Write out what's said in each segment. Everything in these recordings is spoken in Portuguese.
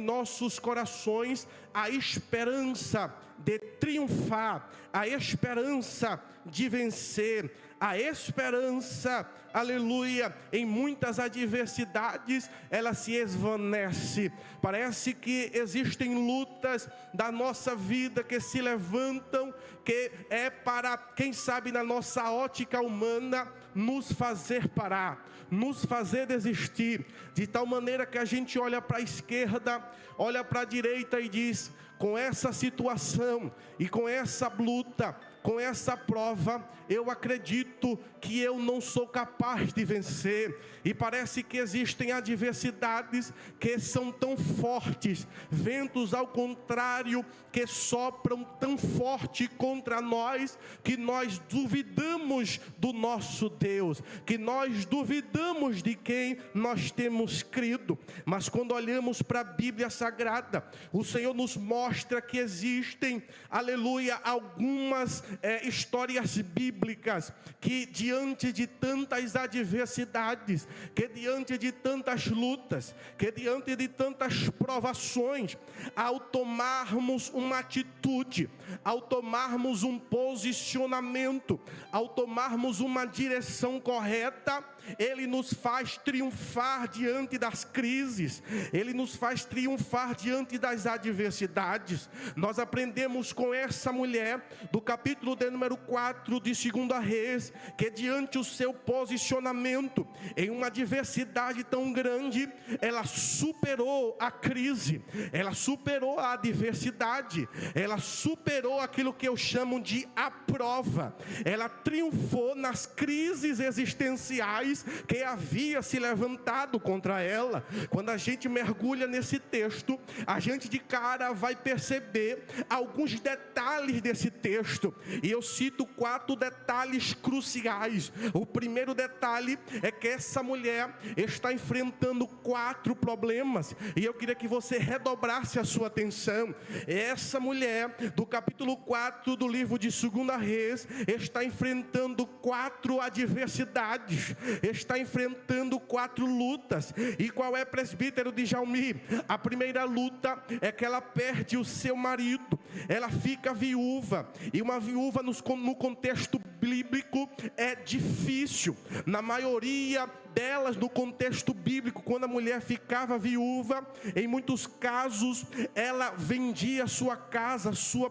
nossos corações a esperança de triunfar, a esperança de vencer, a esperança, aleluia, em muitas adversidades, ela se esvanece. Parece que existem lutas da nossa vida que se levantam, que é para, quem sabe, na nossa ótica humana, nos fazer parar, nos fazer desistir, de tal maneira que a gente olha para a esquerda, olha para a direita e diz: com essa situação e com essa luta, com essa prova, eu acredito que eu não sou capaz de vencer. E parece que existem adversidades que são tão fortes, ventos ao contrário, que sopram tão forte contra nós, que nós duvidamos do nosso Deus, que nós duvidamos de quem nós temos crido. Mas quando olhamos para a Bíblia Sagrada, o Senhor nos mostra que existem, aleluia, algumas histórias bíblicas que diante de tantas adversidades, que diante de tantas lutas, que diante de tantas provações, ao tomarmos uma atitude, ao tomarmos um posicionamento, ao tomarmos uma direção correta, Ele nos faz triunfar diante das crises, Ele nos faz triunfar diante das adversidades. Nós aprendemos com essa mulher do capítulo de número 4 de 2 Reis, que diante o seu posicionamento em uma adversidade tão grande, ela superou a crise, ela superou a adversidade, ela superou aquilo que eu chamo de a prova, ela triunfou nas crises existenciais que havia se levantado contra ela. Quando a gente mergulha nesse texto, a gente de cara vai perceber alguns detalhes desse texto, e eu cito 4 detalhes cruciais. O primeiro detalhe é que essa mulher está enfrentando 4 problemas, e eu queria que você redobrasse a sua atenção. Essa mulher do capítulo 4 do livro de 2 Reis está enfrentando 4 adversidades, está enfrentando 4 lutas. E qual é, presbítero Djalmi? A primeira luta é que ela perde o seu marido, ela fica viúva, e uma viúva no contexto bíblico é difícil. Na maioria delas, no contexto bíblico, quando a mulher ficava viúva, em muitos casos ela vendia a sua casa, a sua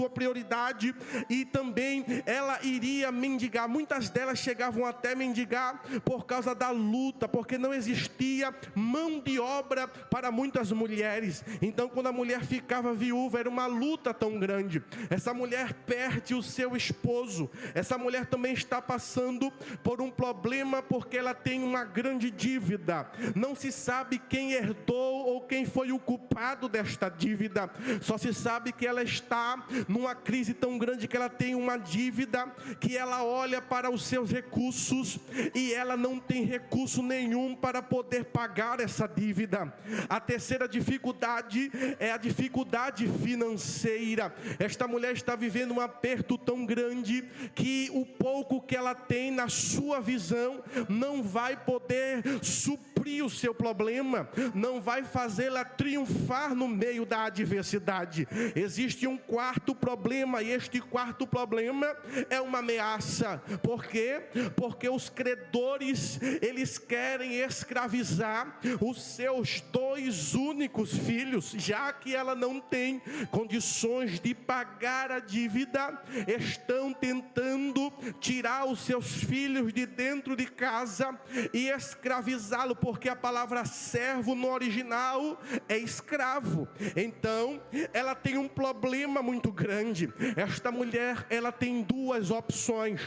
prioridade, e também ela iria mendigar. Muitas delas chegavam até mendigar por causa da luta, porque não existia mão de obra para muitas mulheres. Então, quando a mulher ficava viúva, era uma luta tão grande. Essa mulher perde o seu esposo. Essa mulher também está passando por um problema, porque ela tem uma grande dívida. Não se sabe quem herdou ou quem foi o culpado desta dívida. Só se sabe que ela está numa crise tão grande que ela tem uma dívida, que ela olha para os seus recursos e ela não tem recurso nenhum para poder pagar essa dívida. A terceira dificuldade é a dificuldade financeira. Esta mulher está vivendo um aperto tão grande que o pouco que ela tem na sua visão não vai poder suprir o seu problema, não vai fazê-la triunfar no meio da adversidade. Existe um quarto problema, e este quarto problema é uma ameaça. Por quê? Porque os credores, eles querem escravizar os seus 2 únicos filhos, já que ela não tem condições de pagar a dívida. Estão tentando tirar os seus filhos de dentro de casa e escravizá-lo, porque a palavra servo no original é escravo. Então ela tem um problema muito grande. Esta mulher, ela tem 2 opções.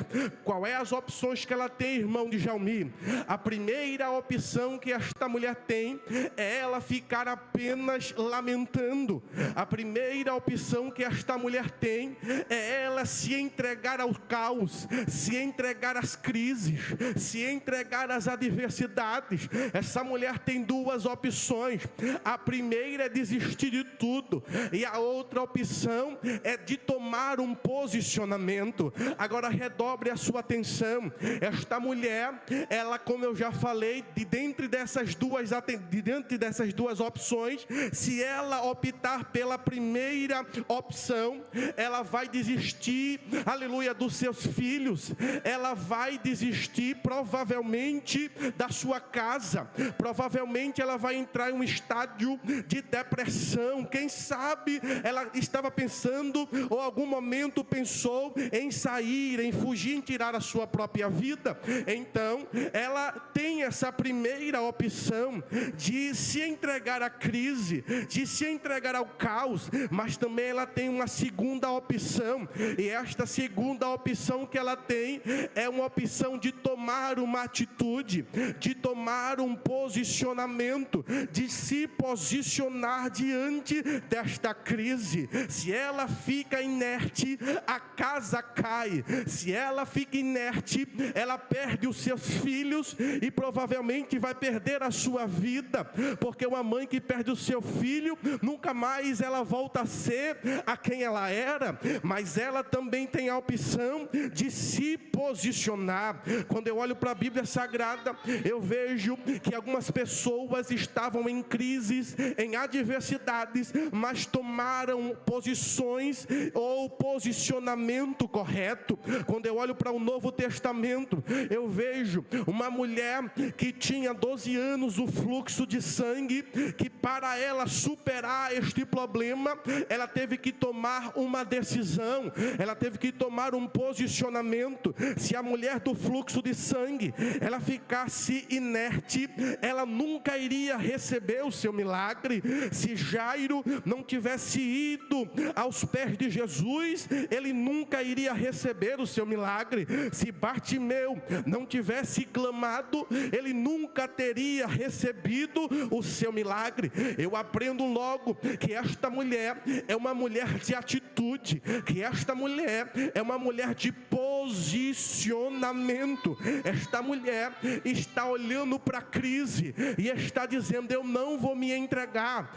Qual é as opções que ela tem, irmão Djalmi? A primeira opção que esta mulher tem é ela ficar apenas lamentando. A primeira opção que esta mulher tem é ela se entregar ao caos, se entregar às crises, se entregar às adversidades. essa mulher tem duas opções. A primeira é desistir de tudo, e a outra opção é de tomar um posicionamento. Agora redobre a sua atenção. Esta mulher, ela, como eu já falei, diante dessas duas opções, se ela optar pela primeira opção, ela vai desistir, aleluia, dos seus filhos, ela vai desistir provavelmente da sua casa, provavelmente ela vai entrar em um estágio de depressão. Quem sabe ela estava pensando, ou algum momento pensou em sair, em fugir, em tirar a sua própria vida. Então ela tem essa primeira opção de se entregar à crise, de se entregar ao caos, mas também ela tem uma segunda opção, e esta segunda opção que ela tem é uma opção de tomar uma atitude, de tomar um posicionamento, de se posicionar diante desta crise. Se ela fica inerte, a casa cai. Se ela fica inerte, ela perde os seus filhos e provavelmente vai perder a sua vida, porque uma mãe que perde o seu filho, nunca mais ela volta a ser a quem ela era. Mas ela também tem a opção de se posicionar. Quando eu olho para a Bíblia Sagrada, eu vejo que algumas pessoas estavam em crises, em adversidades, mas tomaram posições ou posicionamento correto. Quando eu olho para o Novo Testamento, eu vejo uma mulher que tinha 12 anos o fluxo de sangue, que para ela superar este problema, ela teve que tomar uma decisão, ela teve que tomar um posicionamento. Se a mulher do fluxo de sangue, ela ficasse inerte, ela nunca iria receber o seu milagre. Se Jairo não tivesse ido aos pés de Jesus, ele nunca iria receber o seu milagre. Se Bartimeu não tivesse clamado, ele nunca teria recebido o seu milagre. Eu aprendo logo que esta mulher é uma mulher de atitude, que esta mulher é uma mulher de posicionamento. Esta mulher está olhando para a crise e está dizendo: eu não vou me entregar,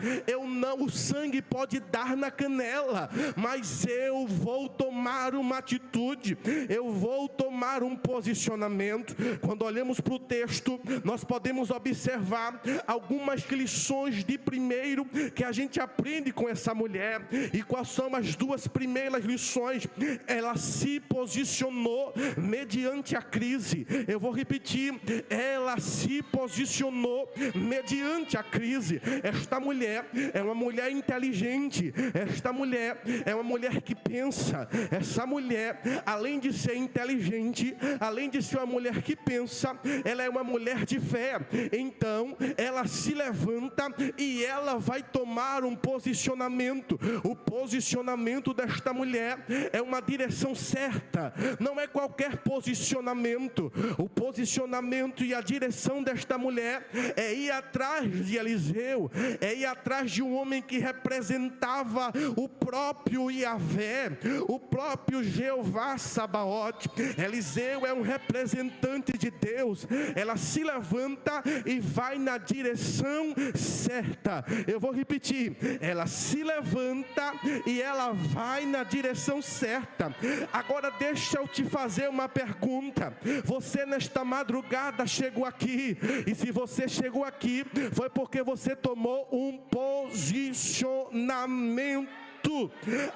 o sangue pode dar na canela, mas eu vou tomar uma atitude, eu vou tomar um posicionamento. Quando olhamos para o texto, nós podemos observar algumas lições de primeiro que a gente aprende com essa mulher. E quais são as duas primeiras lições? Ela se posicionou mediante a crise. Eu vou repetir: ela se posicionou mediante a crise. Esta mulher é uma mulher inteligente, esta mulher é uma mulher que pensa. Essa mulher, além de ser inteligente, além de ser uma mulher que pensa, ela é uma mulher de fé. Então ela se levanta e ela vai tomar um posicionamento. O posicionamento desta mulher é uma direção certa, não é qualquer posicionamento. O posicionamento e a direção desta mulher é ir atrás de Eliseu, é ir atrás de um homem que representava o próprio Yahvé, o próprio Jeová Sabaote. Eliseu é um representante de Deus. Ela se levanta e vai na direção certa. Eu vou repetir: ela se levanta e ela vai na direção certa. Agora deixa eu te fazer uma pergunta. Você nesta madrugada chegou aqui, e se você chegou aqui, foi porque você tomou um posicionamento.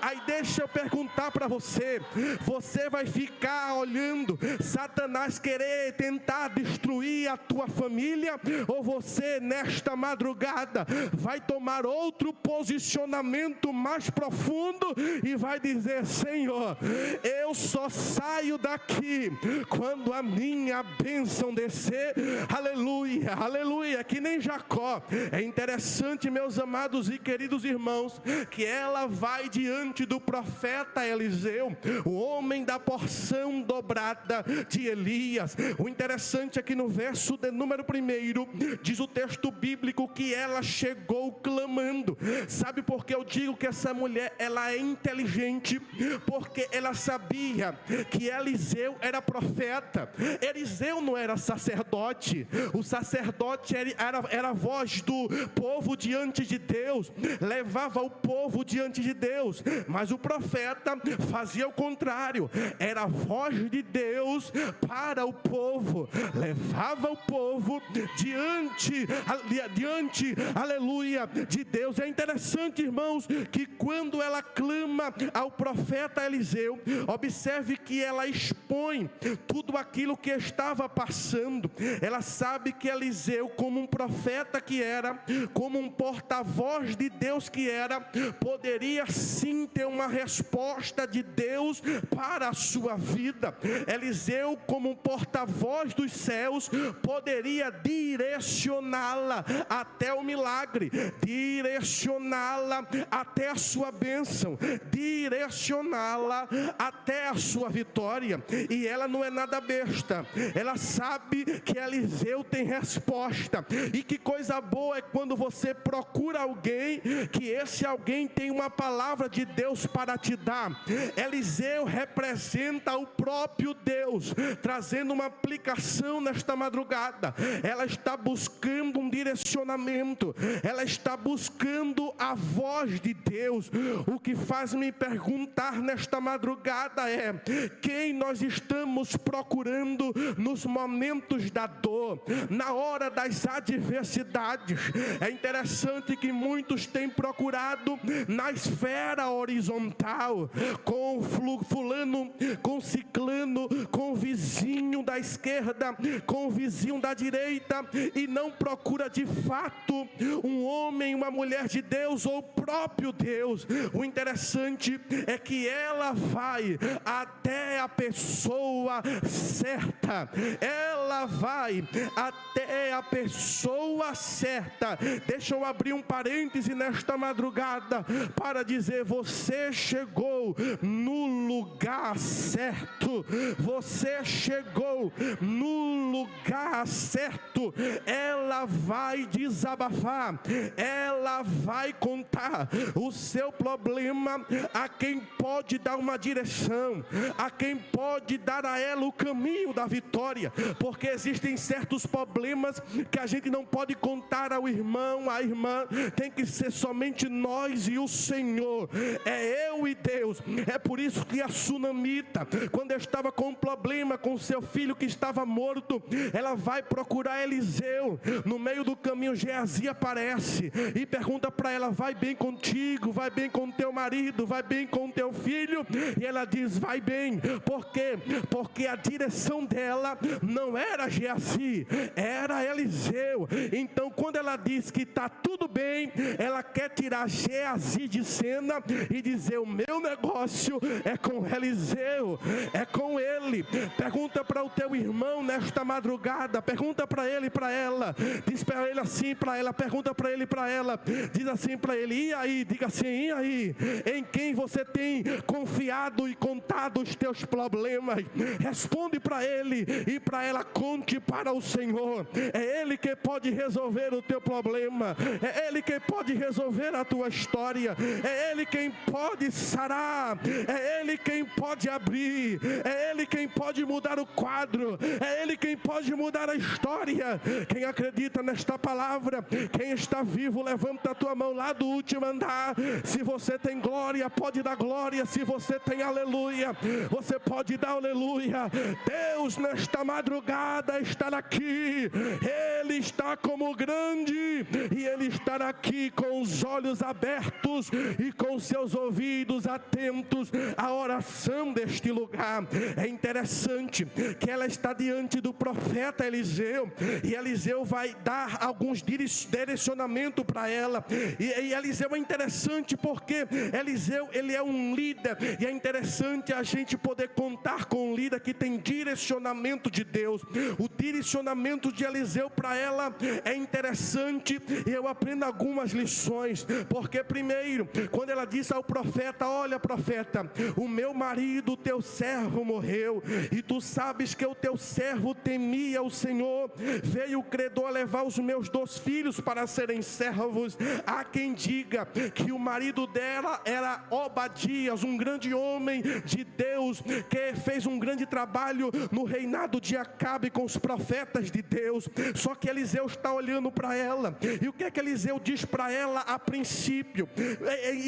Aí deixa eu perguntar para você: você vai ficar olhando Satanás querer tentar destruir a tua família, ou você nesta madrugada vai tomar outro posicionamento mais profundo e vai dizer: Senhor, eu só saio daqui quando a minha bênção descer? Aleluia, aleluia. Que nem Jacó. É interessante, meus amados e queridos irmãos, que ela vai vai diante do profeta Eliseu, o homem da porção dobrada de Elias. O interessante é que no verso de número 1, diz o texto bíblico que ela chegou clamando. Sabe por que eu digo que essa mulher, ela é inteligente? Porque ela sabia que Eliseu era profeta. Eliseu não era sacerdote. O sacerdote era a voz do povo diante de Deus, levava o povo diante de Deus. Mas o profeta fazia o contrário, era a voz de Deus para o povo, levava o povo diante, aleluia, de Deus. É interessante, irmãos, que quando ela clama ao profeta Eliseu, observe que ela expõe tudo aquilo que estava passando. Ela sabe que Eliseu, como um profeta que era, como um porta-voz de Deus que era, poderia sim ter uma resposta de Deus para a sua vida. Eliseu, como um porta-voz dos céus, poderia direcioná-la até o milagre, direcioná-la até a sua bênção, direcioná-la até a sua vitória. E ela não é nada besta, ela sabe que Eliseu tem resposta. E que coisa boa é quando você procura alguém, que esse alguém tem uma palavra de Deus para te dar. Eliseu representa o próprio Deus, trazendo uma aplicação nesta madrugada. Ela está buscando um direcionamento, ela está buscando a voz de Deus. O que faz me perguntar nesta madrugada é: quem nós estamos procurando nos momentos da dor, na hora das adversidades? É interessante que muitos têm procurado na esfera horizontal, com fulano, com ciclano, com o vizinho da esquerda, com o vizinho da direita, e não procura de fato um homem, uma mulher de Deus ou o próprio Deus. O interessante é que ela vai até a pessoa certa, ela vai até a pessoa certa. Deixa eu abrir um parêntese nesta madrugada para dizer: você chegou no lugar certo, você chegou no lugar certo. Ela vai desabafar, ela vai contar o seu problema a quem pode dar uma direção, a quem pode dar a ela o caminho da vitória, porque existem certos problemas que a gente não pode contar ao irmão, à irmã, tem que ser somente nós e o Senhor, é eu e Deus. É por isso que a sunamita, quando estava com um problema com seu filho que estava morto, ela vai procurar Eliseu. No meio do caminho, Geazi aparece e pergunta para ela: vai bem contigo? Vai bem com teu marido? Vai bem com teu filho? E ela diz: vai bem. Por quê? Porque a direção dela não era Geazi, era Eliseu. Então, quando ela diz que está tudo bem, ela quer tirar Geazi de cena e dizer: o meu negócio é com Eliseu, é com ele. Pergunta para o teu irmão nesta madrugada, pergunta para ele e para ela, diz para ele assim, para ela, pergunta para ele e para ela, diz assim para ele: e aí? Diga assim: e aí? Em quem você tem confiado e contado os teus problemas? Responde para ele e para ela: conte para o Senhor. É Ele que pode resolver o teu problema, é Ele que pode resolver a tua história, é Ele quem pode sarar, é Ele quem pode abrir, é Ele quem pode mudar o quadro, é Ele quem pode mudar a história. Quem acredita nesta palavra, quem está vivo, levanta a tua mão lá do último andar. Se você tem glória, pode dar glória. Se você tem aleluia, você pode dar aleluia. Deus nesta madrugada está aqui, Ele está como grande, e Ele está aqui com os olhos abertos e com seus ouvidos atentos à oração deste lugar. É interessante que ela está diante do profeta Eliseu, e Eliseu vai dar alguns direcionamentos para ela. E Eliseu é interessante porque Eliseu, ele é um líder, e é interessante a gente poder contar com um líder que tem direcionamento de Deus. O direcionamento de Eliseu para ela é interessante, e eu aprendo algumas lições. Porque primeiro, quando ela disse ao profeta: olha, profeta, o meu marido, o teu servo, morreu, e tu sabes que o teu servo temia o Senhor. Veio o credor levar os meus 2 filhos para serem servos. Há quem diga que o marido dela era Obadias, um grande homem de Deus, que fez um grande trabalho no reinado de Acabe com os profetas de Deus. Só que Eliseu está olhando para ela, e o que é que Eliseu diz para ela a princípio?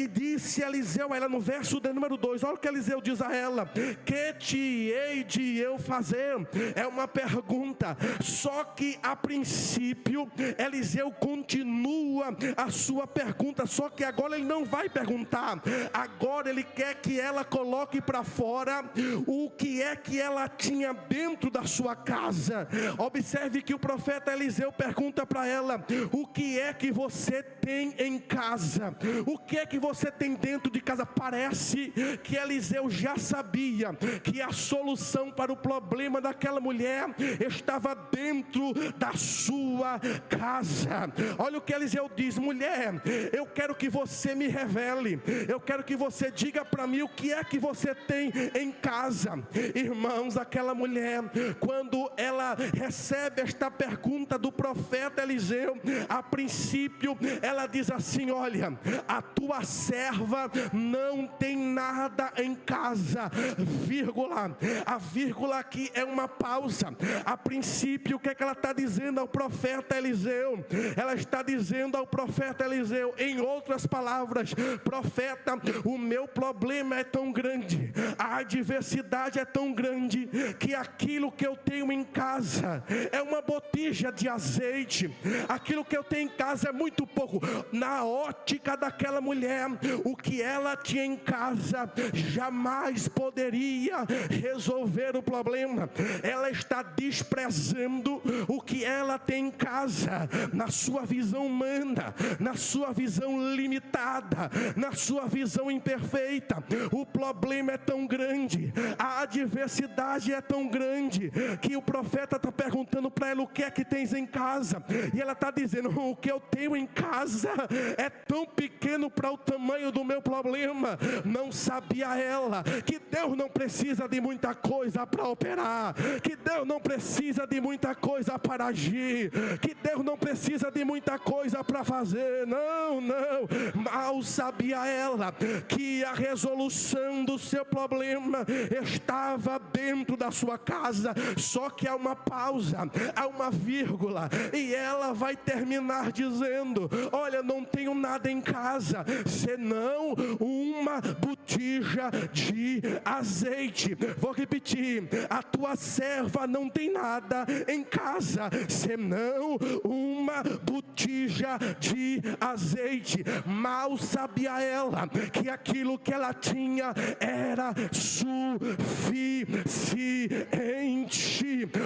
E disse Eliseu a ela no verso de número 2, olha o que Eliseu diz a ela: que te hei de eu fazer? É uma pergunta, só que a princípio Eliseu continua a sua pergunta, só que agora ele não vai perguntar, agora ele quer que ela coloque para fora o que é que ela tinha dentro da sua casa. Observe que o profeta Eliseu pergunta para ela: o que é que você tem em casa? O que é que você tem dentro de casa? Parece que Eliseu já sabia que a solução para o problema daquela mulher estava dentro da sua casa. Olha o que Eliseu diz: mulher, eu quero que você me revele, eu quero que você diga para mim o que é que você tem em casa. Irmãos, aquela mulher, quando ela recebe esta pergunta do profeta Eliseu, a princípio ela diz assim: olha, a tua serva não tem nada em casa, vírgula. A vírgula aqui é uma pausa. A princípio, o que é que ela está dizendo ao profeta Eliseu? Ela está dizendo ao profeta Eliseu, em outras palavras: profeta, o meu problema é tão grande, a adversidade é tão grande, que aquilo que eu tenho em casa é uma botija de azeite, aquilo que eu tenho em casa é muito pouco. Na ótica daquela mulher, o que ela tinha em casa jamais poderia resolver o problema. Ela está desprezando o que ela tem em casa, na sua visão humana, na sua visão limitada, na sua visão imperfeita. O problema é tão grande, a adversidade é tão grande, que o profeta está perguntando para ela: o que é que tens em casa? E ela está dizendo: o que eu tenho em casa é tão pequeno para o tamanho do meu problema. Não sabia ela que Deus não precisa de muita coisa para operar, que Deus não precisa de muita coisa para agir, que Deus não precisa de muita coisa para fazer. Não, não. Mal sabia ela que a resolução do seu problema estava dentro da sua casa. Só que há uma pausa, há uma vírgula, e ela vai terminar dizendo: olha, não tenho nada em casa, senão uma botija de azeite. Vou repetir: a tua serva não tem nada em casa, senão uma botija de azeite. Mal sabia ela que aquilo que ela tinha era suficiente.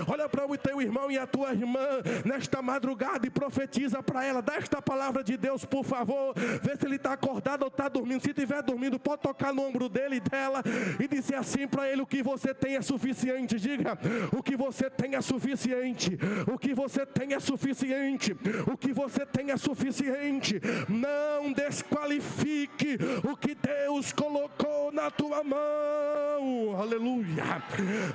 Olha para o teu irmão e a tua irmã nesta madrugada e profetiza para ela. Dá esta palavra de Deus, por favor. Vê se ele está acordado ou está dormindo. Se estiver dormindo, pode tocar no ombro dele e dela e dizer assim para ele: o que você tem é suficiente. Diga: o que você tem é suficiente. O que você tem é suficiente. O que você tem é suficiente. Não desqualifique o que Deus colocou na tua mão. Aleluia.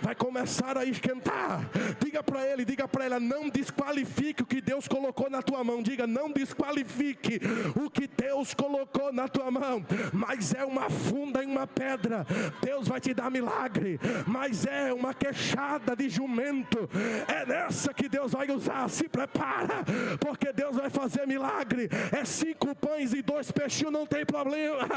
Vai começar a esquentar. Diga para ele, diga para ela: não desqualifique o que Deus colocou na tua mão. Diga: não desqualifique o que Deus colocou na tua mão. Mas é uma funda em uma pedra, Deus vai te dar milagre. Mas é uma queixada de jumento, é nessa que Deus vai usar. Se prepara, porque Deus vai fazer milagre. É 5 pães e 2 peixinhos, não tem problema.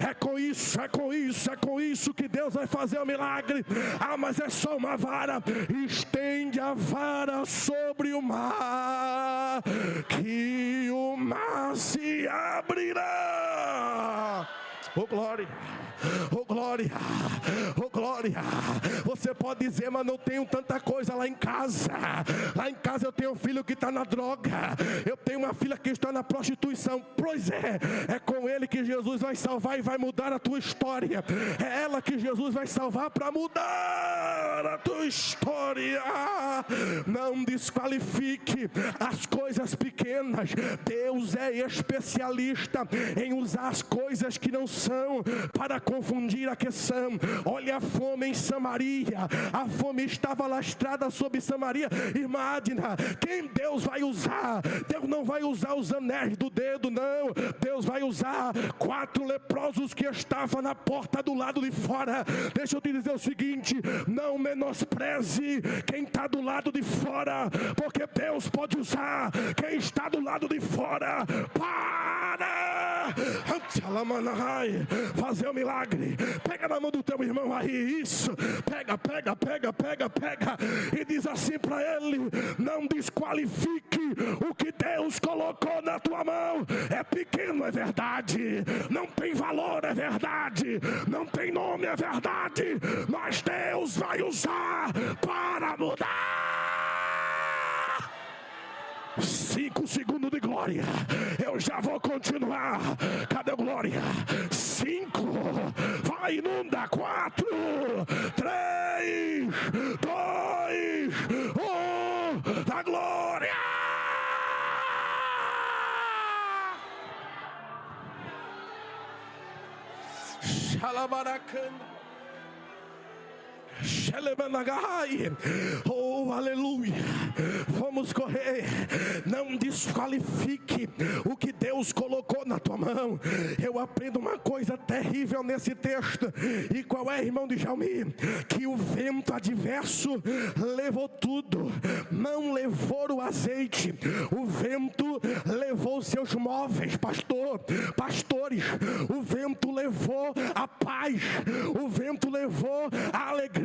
É com isso, é com isso, é com isso que Deus vai fazer o milagre. Ah, mas é só uma vara. Estende a vara sobre o mar, que o mar se abrirá. Oh glória, Oh glória, oh glória. Você pode dizer, mas não tenho tanta coisa lá em casa. Lá em casa eu tenho um filho que está na droga, eu tenho uma filha que está na prostituição. Pois é com ele que Jesus vai salvar e vai mudar a tua história. É ela que Jesus vai salvar para mudar a tua história. Não desqualifique as coisas pequenas. Deus é especialista em usar as coisas que não são para confundir a que são. Olha a fome em Samaria. A fome estava lastrada sobre Samaria. Irmã Adna, quem Deus vai usar? Deus não vai usar os anéis do dedo, não. Deus vai usar 4 leprosos que estavam na porta do lado de fora. Deixa eu te dizer o seguinte: não menospreze quem está do lado de fora, porque Deus pode usar quem está do lado de fora para fazer um milagre. Pega na mão do teu irmão aí, isso, pega, e diz assim para ele: não desqualifique o que Deus colocou na tua mão. É pequeno, é verdade, não tem valor, é verdade, não tem nome, é verdade, mas Deus vai usar para mudar. 5 segundos de glória, eu já vou continuar. Cadê a glória? 5, vai, inunda. 4, 3, 2, 1, da glória. Xalabaracanda. Oh, aleluia. Vamos correr. Não desqualifique o que Deus colocou na tua mão. Eu aprendo uma coisa terrível nesse texto. E qual é, irmão de Jalmi? Que o vento adverso levou tudo, não levou o azeite. O vento levou seus móveis, pastores. O vento levou a paz. O vento levou a alegria.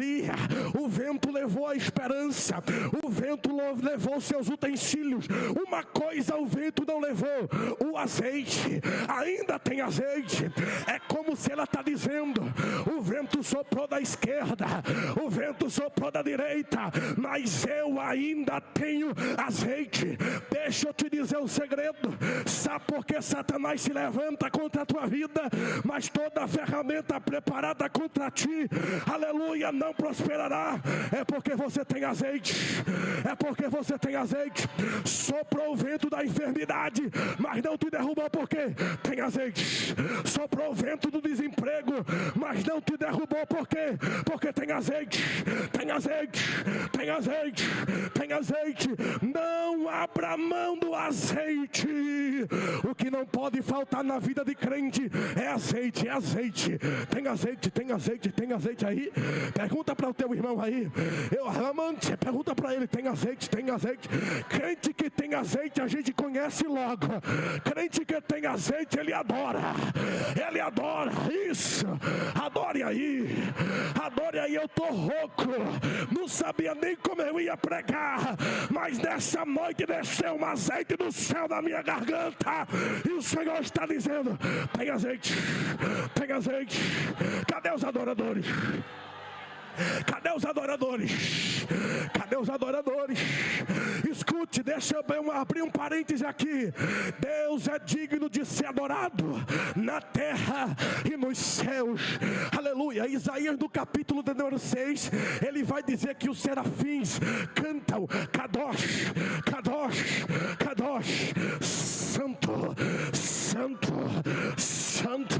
O vento levou a esperança. O vento levou seus utensílios. Uma coisa o vento não levou: o azeite. Ainda tem azeite. É como se ela está dizendo: o vento soprou da esquerda, o vento soprou da direita, mas eu ainda tenho azeite. Deixa eu te dizer um segredo. Sabe por que Satanás se levanta contra a tua vida, mas toda ferramenta preparada contra ti, aleluia, não prosperará? É porque você tem azeite. É porque você tem azeite. Soprou o vento da enfermidade, mas não te derrubou porque tem azeite. Soprou o vento do desemprego, mas não te derrubou porque tem azeite. Tem azeite. Tem azeite. Tem azeite. Não abra mão do azeite. O que não pode faltar na vida de crente é azeite. É azeite. Tem azeite. Tem azeite. Tem azeite aí. Pergunta para o teu irmão aí. Pergunta para ele: tem azeite? Tem azeite? Crente que tem azeite a gente conhece logo. Crente que tem azeite, ele adora. Ele adora. Isso. Adore aí. Adore aí. Eu tô rouco. Não sabia nem como eu ia pregar, mas nessa noite desceu um azeite do céu na minha garganta. E o Senhor está dizendo: tem azeite. Tem azeite. Cadê os adoradores? Cadê os adoradores? Cadê os adoradores? Escute, deixa eu abrir um parêntese aqui. Deus é digno de ser adorado na terra e nos céus. Aleluia. Isaías, no capítulo de número 6, ele vai dizer que os serafins cantam: Kadosh, Kadosh, Kadosh, Santo, Santo, Santo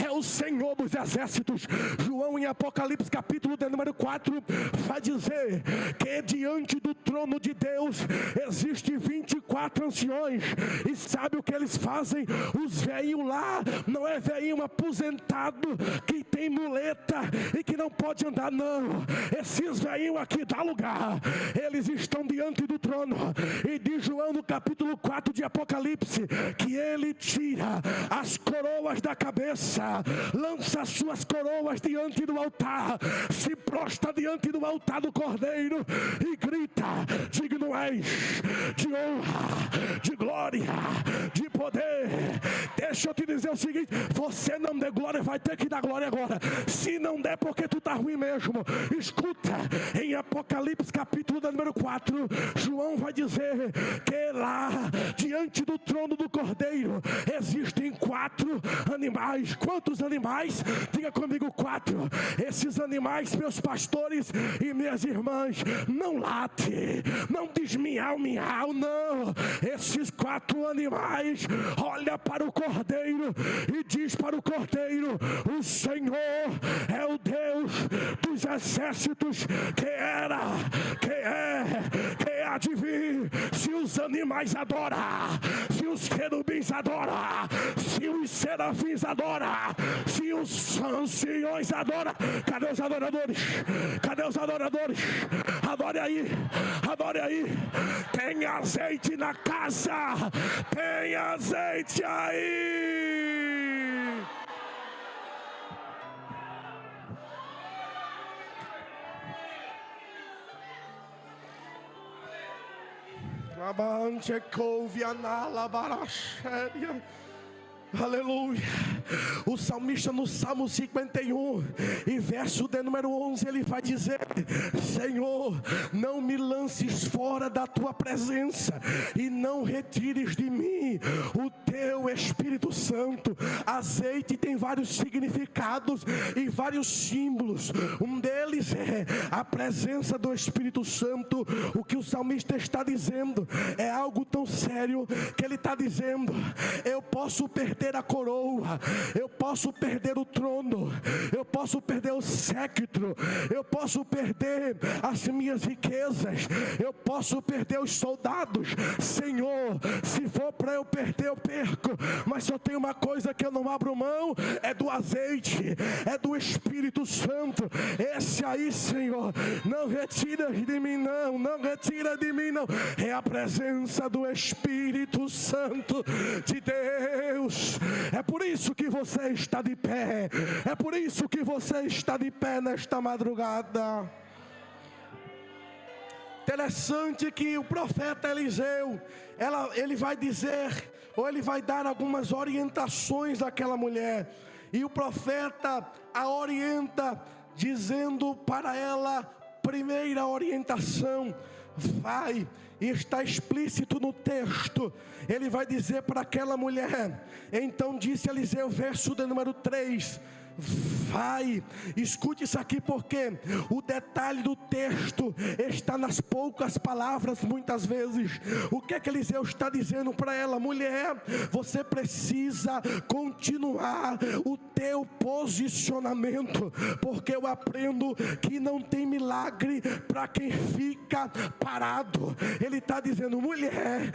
é o Senhor dos exércitos. João, em Apocalipse capítulo de número 4, vai dizer que diante do trono de Deus existem 24 anciões. E sabe o que eles fazem? Os velhinhos lá, não é velhinho aposentado que tem muleta e que não pode andar, não. Esses velhinhos aqui dá lugar. Eles estão diante do trono. E diz João no capítulo 4 de Apocalipse que ele tira as coroas da cabeça, lança as suas coroas diante do altar, se prostra diante do altar do Cordeiro e grita: digno és, de honra, de glória, de poder. Deixa eu te dizer o seguinte: você não der glória, vai ter que dar glória agora. Se não der, porque tu tá ruim mesmo. Escuta, em Apocalipse capítulo número 4, João vai dizer que lá, diante do trono do Cordeiro, existem 4 animais. Quantos animais? Diga comigo, 4. Esses animais, meus pastores e minhas irmãs, não late, não diz miau, miau, não. Esses 4 animais olha para o Cordeiro e diz para o Cordeiro: o Senhor é o Deus dos exércitos, que era, que é, que há de vir. Se os animais adoram, se os querubins adoram, se os serafins adoram, se os anciões adoram, cadê os adoradores? Cadê os adoradores? Adore aí, adore aí. Tem azeite na casa, tem azeite aí. Aleluia. O salmista no Salmo 51 e verso de número 11, ele vai dizer: Senhor, não me lances fora da tua presença e não retires de mim o teu Espírito Santo. Azeite tem vários significados e vários símbolos. Um deles é a presença do Espírito Santo. O que o salmista está dizendo é algo tão sério que ele está dizendo: eu posso perder a coroa, eu posso perder o trono, eu posso perder o séquito, eu posso perder as minhas riquezas, eu posso perder os soldados. Senhor, se for para eu perder, eu perco, mas só tem uma coisa que eu não abro mão: é do azeite, é do Espírito Santo. Esse aí, Senhor, não retira de mim não, não retira de mim não. É a presença do Espírito Santo de Deus. É por isso que você está de pé, é por isso que você está de pé nesta madrugada. Interessante que o profeta Eliseu, ele vai dizer, ou ele vai dar algumas orientações àquela mulher, e o profeta a orienta dizendo para ela: primeira orientação, vai, e está explícito no texto. Ele vai dizer para aquela mulher: então disse Eliseu, verso de número 3, vai. Escute isso aqui, porque o detalhe do texto está nas poucas palavras muitas vezes. O que é que Eliseu está dizendo para ela? Mulher, você precisa continuar o teu posicionamento, porque eu aprendo que não tem milagre para quem fica parado. Ele está dizendo: mulher,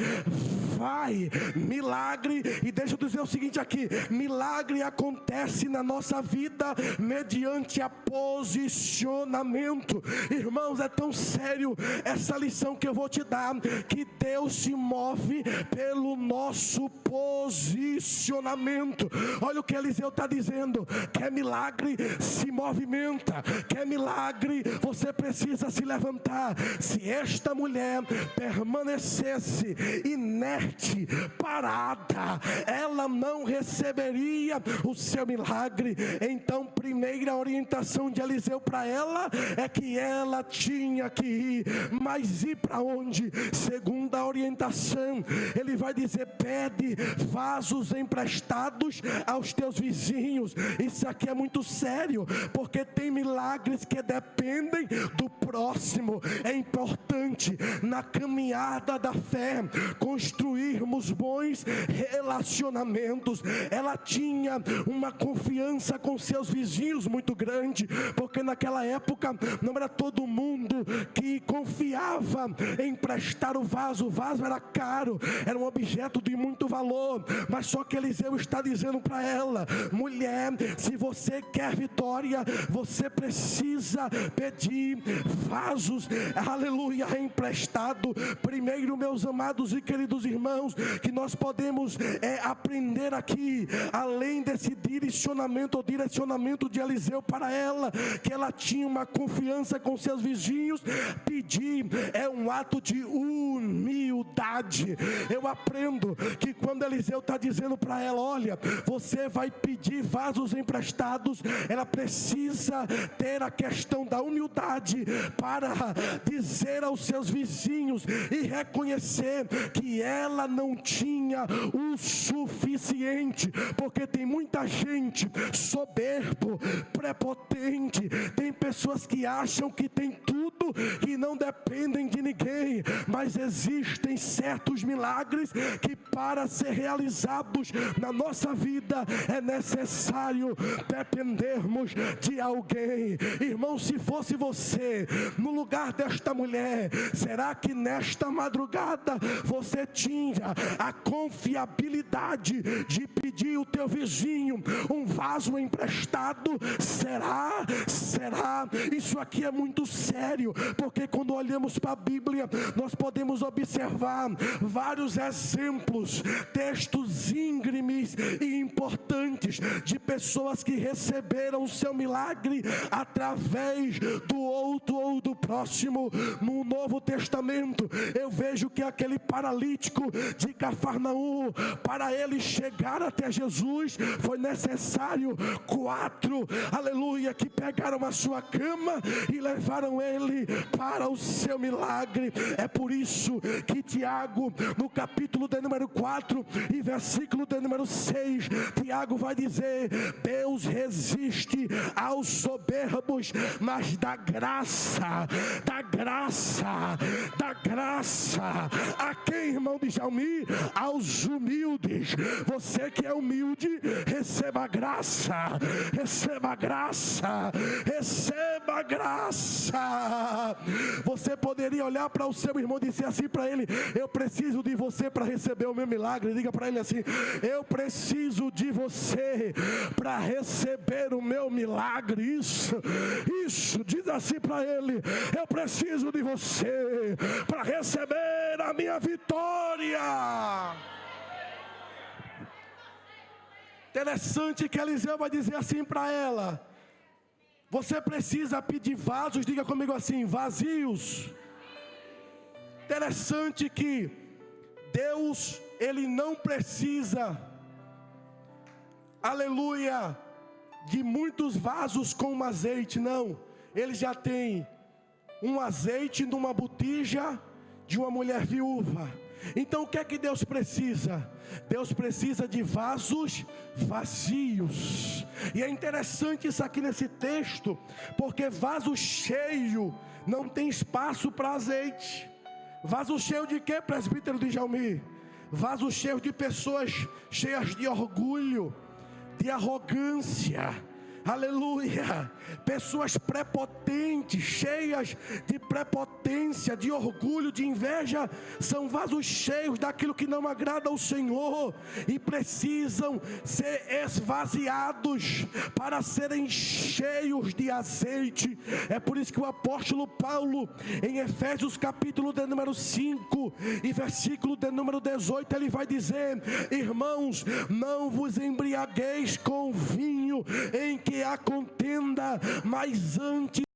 vai, milagre. E deixa eu dizer o seguinte aqui: milagre acontece na nossa vida mediante a posicionamento. Irmãos, é tão sério essa lição que eu vou te dar, que Deus se move pelo nosso posicionamento. Olha o que Eliseu está dizendo: quer milagre? Se movimenta. Quer milagre? Você precisa se levantar. Se esta mulher permanecesse inerte, parada, ela não receberia o seu milagre. Então, primeira orientação de Eliseu para ela é que ela tinha que ir. Mas ir para onde? Segunda orientação, ele vai dizer: pede vasos emprestados aos teus vizinhos. Isso aqui é muito sério, porque tem milagres que dependem do próximo. É importante na caminhada da fé construirmos bons relacionamentos. Ela tinha uma confiança com seus vizinhos muito grande, porque naquela época não era todo mundo que confiava em emprestar o vaso era caro, era um objeto de muito valor. Mas só que Eliseu está dizendo para ela: mulher, se você quer vitória, você precisa pedir vasos, aleluia, emprestado. Primeiro, meus amados e queridos irmãos, que nós podemos aprender aqui, além desse direcionamento de Eliseu para ela, que ela tinha uma confiança com seus vizinhos. Pedir é um ato de humildade. humildade. Eu aprendo que quando Eliseu está dizendo para ela: olha, você vai pedir vasos emprestados, ela precisa ter a questão da humildade para dizer aos seus vizinhos e reconhecer que ela não tinha o suficiente, porque tem muita gente soberbo, prepotente, tem pessoas que acham que tem tudo e não dependem de ninguém, mas existem certos milagres que, para ser realizados na nossa vida, é necessário dependermos de alguém. Irmão, se fosse você no lugar desta mulher, será que nesta madrugada você tinha a confiabilidade de pedir o teu vizinho um vaso emprestado? Será? Isso aqui é muito sério, porque quando olhamos para a Bíblia, nós podemos observar vários exemplos, textos íngremes e importantes de pessoas que receberam o seu milagre através do outro ou do próximo. No Novo Testamento, eu vejo que aquele paralítico de Cafarnaum, para ele chegar até Jesus, foi necessário 4, aleluia, que pegaram a sua cama e levaram ele para o seu milagre. É por isso que Tiago, no capítulo de número 4 e versículo de número 6, Tiago vai dizer: Deus resiste aos soberbos, mas dá graça a quem, irmão de Jalmi? Aos humildes. Você que é humilde, receba graça. Você poderia olhar para o seu irmão e dizer assim para ele: eu preciso de você para receber o meu milagre. Diga para ele assim: eu preciso de você para receber o meu milagre. Isso, diz assim para ele: eu preciso de você para receber a minha vitória. Interessante que Eliseu vai dizer assim para ela: você precisa pedir vasos, diga comigo assim, vazios. Interessante que Deus, Ele não precisa, aleluia, de muitos vasos com azeite, não. Ele já tem um azeite numa botija de uma mulher viúva. Então o que é que Deus precisa? Deus precisa de vasos vazios. E é interessante isso aqui nesse texto, porque vaso cheio não tem espaço para azeite. Vaso cheio de quê, presbítero de Jalmi? Vaso cheio de pessoas cheias de orgulho, de arrogância, aleluia, pessoas prepotentes, cheias de prepotência, de orgulho, de inveja, são vasos cheios daquilo que não agrada ao Senhor e precisam ser esvaziados para serem cheios de azeite. É por isso que o apóstolo Paulo, em Efésios capítulo de número 5 e versículo de número 18, ele vai dizer: irmãos, não vos embriagueis com vinho em que há contenda, mas antes